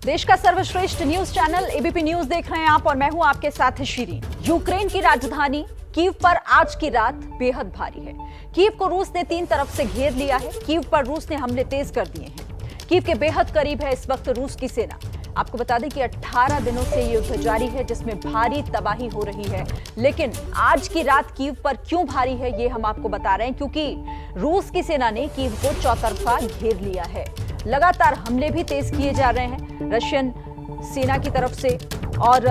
देश का सर्वश्रेष्ठ न्यूज चैनल एबीपी न्यूज देख रहे हैं आप और मैं हूं आपके साथ शिरीन। यूक्रेन की राजधानी कीव पर आज की रात बेहद भारी है। कीव को रूस ने 3 तरफ से घेर लिया है। कीव पर रूस ने हमले तेज कर दिए हैं। कीव के बेहद करीब है इस वक्त रूस की सेना। आपको बता दें कि 18 दिनों से युद्ध जारी है जिसमें भारी तबाही हो रही है। लेकिन आज की रात कीव पर क्यों भारी है ये हम आपको बता रहे हैं, क्योंकि रूस की सेना ने कीव को चौतरफा घेर लिया है। लगातार हमले भी तेज किए जा रहे हैं रशियन सेना की तरफ से और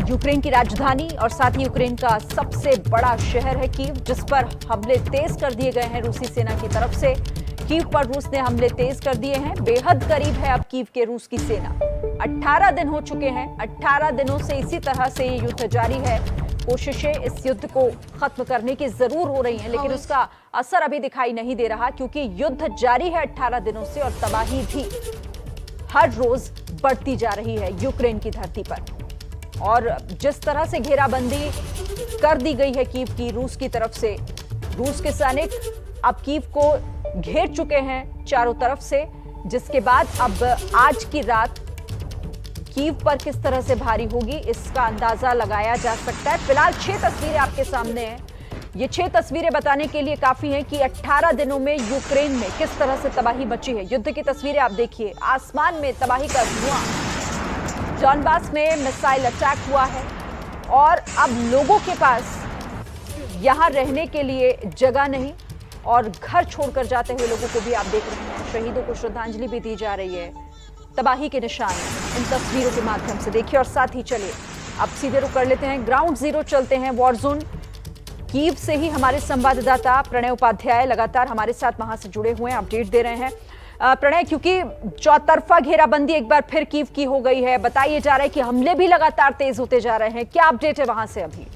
यूक्रेन की राजधानी और साथ ही यूक्रेन का सबसे बड़ा शहर है कीव, जिस पर हमले तेज कर दिए गए हैं रूसी सेना की तरफ से। कीव पर रूस ने हमले तेज कर दिए हैं। बेहद करीब है अब कीव के रूस की सेना। 18 दिन हो चुके हैं। 18 दिनों से इसी तरह से ये युद्ध जारी है। कोशिशें इस युद्ध को खत्म करने की जरूर हो रही हैं, लेकिन उसका असर अभी दिखाई नहीं दे रहा, क्योंकि युद्ध जारी है 18 दिनों से और तबाही भी हर रोज बढ़ती जा रही है यूक्रेन की धरती पर। और जिस तरह से घेराबंदी कर दी गई है कीव की रूस की तरफ से, रूस के सैनिक अब कीव को घेर चुके हैं चारों तरफ से, जिसके बाद अब आज की रात कीव पर किस तरह से भारी होगी इसका अंदाजा लगाया जा सकता है। फिलहाल 6 तस्वीरें आपके सामने हैं। ये 6 तस्वीरें बताने के लिए काफी हैं कि 18 दिनों में यूक्रेन में किस तरह से तबाही मची है। युद्ध की तस्वीरें आप देखिए। आसमान में तबाही का धुआं। डॉनबास में मिसाइल अटैक हुआ है और अब लोगों के पास यहां रहने के लिए जगह नहीं और घर छोड़कर जाते हुए लोगों को भी आप देख रहे हैं। शहीदों को श्रद्धांजलि भी दी जा रही है। तबाही के निशान इन तस्वीरों के माध्यम से देखिए। और साथ ही चलिए अब सीधे रुक कर लेते हैं, ग्राउंड जीरो चलते हैं, वॉर जोन कीव से ही हमारे संवाददाता प्रणय उपाध्याय लगातार हमारे साथ वहां से जुड़े हुए हैं, अपडेट दे रहे हैं। प्रणय, क्योंकि चौतरफा घेराबंदी एक बार फिर कीव की हो गई है, बताइए जा रहा है कि हमले भी लगातार तेज होते जा रहे हैं, क्या अपडेट है वहां से अभी?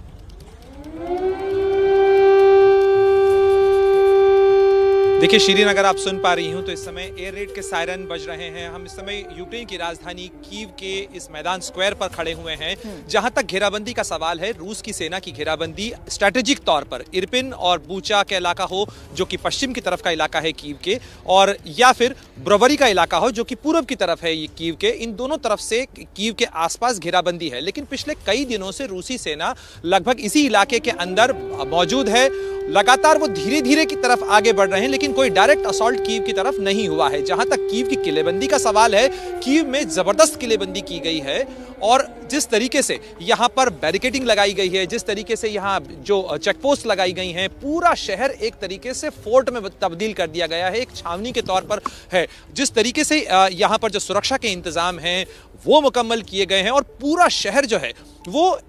देखिए शिरीन, अगर आप सुन पा रही हूं तो इस समय एयर रेड के सायरन बज रहे हैं। हम इस समय यूक्रेन की राजधानी कीव के इस मैदान स्क्वायर पर खड़े हुए हैं, जहां तक घेराबंदी का सवाल है। रूस की सेना की घेराबंदी स्ट्रेटेजिक तौर पर इरपिन और बूचा का इलाका हो, जो कि पश्चिम की तरफ का इलाका है कीव के, और या फिर ब्रोवरी का इलाका हो जो कि पूर्व की तरफ है ये कीव के, इन दोनों तरफ से कीव के आसपास घेराबंदी है। लेकिन पिछले कई दिनों से रूसी सेना लगभग इसी इलाके के अंदर मौजूद है। लगातार वो धीरे धीरे की तरफ आगे बढ़ रहे हैं, लेकिन कोई डायरेक्ट असॉल्ट कीव की तरफ नहीं हुआ है। जहां तक कीव की किलेबंदी का सवाल है, कीव में जबरदस्त किलेबंदी की गई है और जिस तरीके से यहां पर बैरिकेडिंग लगाई गई है, जिस तरीके से यहां जो चेकपोस्ट लगाई गई हैं, पूरा शहर एक तरीके से फोर्ट में तब्दील कर दिया गया है, एक छावनी के तौर पर है। जिस तरीके से यहां पर जो सुरक्षा के इंतजाम हैं वो मुकम्मल किए गए हैं और पूरा शहर जो है वो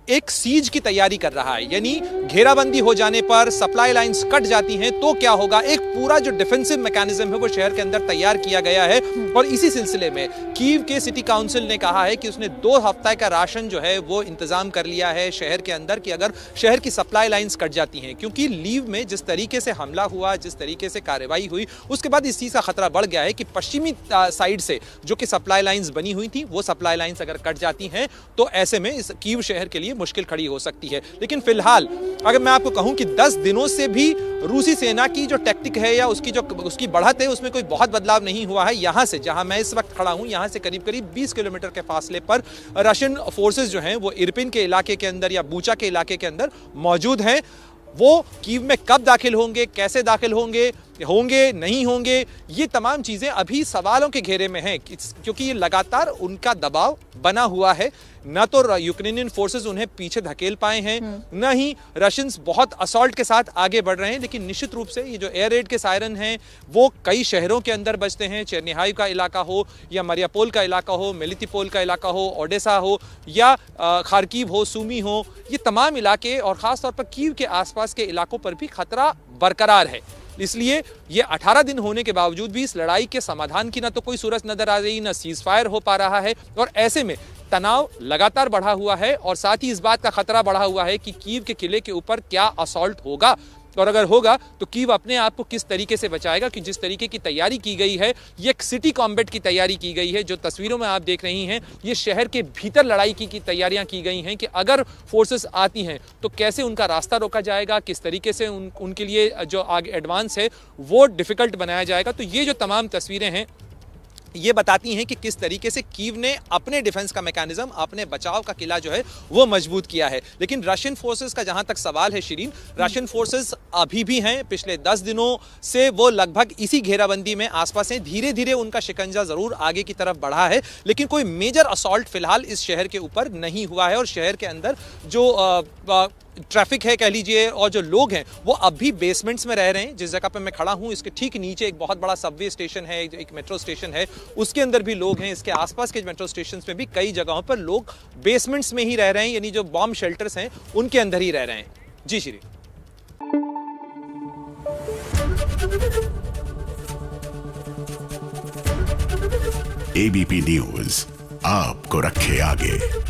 एक सीज की तैयारी कर रहा है। यानी घेराबंदी हो जाने पर सप्लाई लाइंस कट जाती हैं तो क्या होगा, एक पूरा जो डिफेंसिव मैकेनिज्म है वो शहर के अंदर तैयार किया गया है। और इसी सिलसिले में कीव के सिटी काउंसिल ने कहा है कि उसने 2 हफ्ते का राशन जो है वो इंतजाम कर लिया है शहर के अंदर, कि अगर शहर की सप्लाई लाइंस कट जाती हैं, क्योंकि लीव में जिस तरीके से हमला हुआ, जिस तरीके से कार्रवाई हुई, उसके बाद इस चीज का खतरा बढ़ गया है कि पश्चिमी साइड से जो कि सप्लाई लाइंस बनी हुई थी वो सप्लाई लाइंस अगर कट जाती हैं तो ऐसे में इस कीव शहर के लिए मुश्किल खड़ी हो सकती है। लेकिन फिलहाल अगर मैं आपको कहूं कि 10 दिनों से भी रूसी सेना की जो टैक्टिक है या उसकी बढ़त है उसमें कोई बहुत बदलाव नहीं हुआ है। यहां से जहां मैं इस वक्त खड़ा हूं, यहां से करीब करीब 20 किलोमीटर के फासले पर रशियन फोर्सेस जो हैं वो इरपिन के इलाके के अंदर या बूचा के इलाके के अंदर मौजूद हैं। वो कीव में कब दाखिल होंगे, कैसे दाखिल होंगे नहीं होंगे, ये तमाम चीजें अभी सवालों के घेरे में हैं, क्योंकि ये लगातार उनका दबाव बना हुआ है। न तो यूक्रेनियन फोर्सेस उन्हें पीछे धकेल पाए हैं, न ही रशियंस बहुत असॉल्ट के साथ आगे बढ़ रहे हैं। लेकिन निश्चित रूप से ये जो एयर रेड के सायरन हैं वो कई शहरों के अंदर बजते हैं, चेरनिहाइव का इलाका हो या मरियापोल का इलाका हो, मेलितिपोल का इलाका हो, ओडेसा हो या खार्किव हो, सूमी हो, ये तमाम इलाके और खासतौर पर कीव के आसपास के इलाकों पर भी खतरा बरकरार है। इसलिए ये 18 दिन होने के बावजूद भी इस लड़ाई के समाधान की ना तो कोई सूरज नजर आ रही, ना सीज फायर हो पा रहा है और ऐसे में तनाव लगातार बढ़ा हुआ है और साथ ही इस बात का खतरा बढ़ा हुआ है कि कीव के किले के ऊपर क्या असॉल्ट होगा और अगर होगा तो कीव अपने आप को किस तरीके से बचाएगा। कि जिस तरीके की तैयारी की गई है, ये एक सिटी कॉम्बैट की तैयारी की गई है। जो तस्वीरों में आप देख रही हैं ये शहर के भीतर लड़ाई की तैयारियां की गई हैं कि अगर फोर्सेस आती हैं तो कैसे उनका रास्ता रोका जाएगा, किस तरीके से उनके लिए जो आगे एडवांस है वो डिफिकल्ट बनाया जाएगा। तो ये जो तमाम तस्वीरें हैं ये बताती हैं कि किस तरीके से कीव ने अपने डिफेंस का मैकेनिज्म, अपने बचाव का किला जो है वो मजबूत किया है। लेकिन रशियन फोर्सेस का जहां तक सवाल है शिरीन, रशियन फोर्सेस अभी भी हैं, पिछले 10 दिनों से वो लगभग इसी घेराबंदी में आसपास हैं। धीरे धीरे उनका शिकंजा जरूर आगे की तरफ बढ़ा है, लेकिन कोई मेजर असॉल्ट फिलहाल इस शहर के ऊपर नहीं हुआ है। और शहर के अंदर जो ट्रैफिक है कह लीजिए, और जो लोग हैं वो अब भी बेसमेंट्स में रह रहे हैं। जिस जगह पे मैं खड़ा हूं इसके ठीक नीचे एक बहुत बड़ा सबवे स्टेशन है, एक मेट्रो स्टेशन है, उसके अंदर भी लोग हैं। इसके आसपास के मेट्रो स्टेशन में भी कई जगहों पर लोग बेसमेंट्स में ही रह रहे हैं, यानी जो बॉम्ब शेल्टर्स हैं उनके अंदर ही रह रहे हैं। जी श्री। एबीपी न्यूज आपको रखे आगे।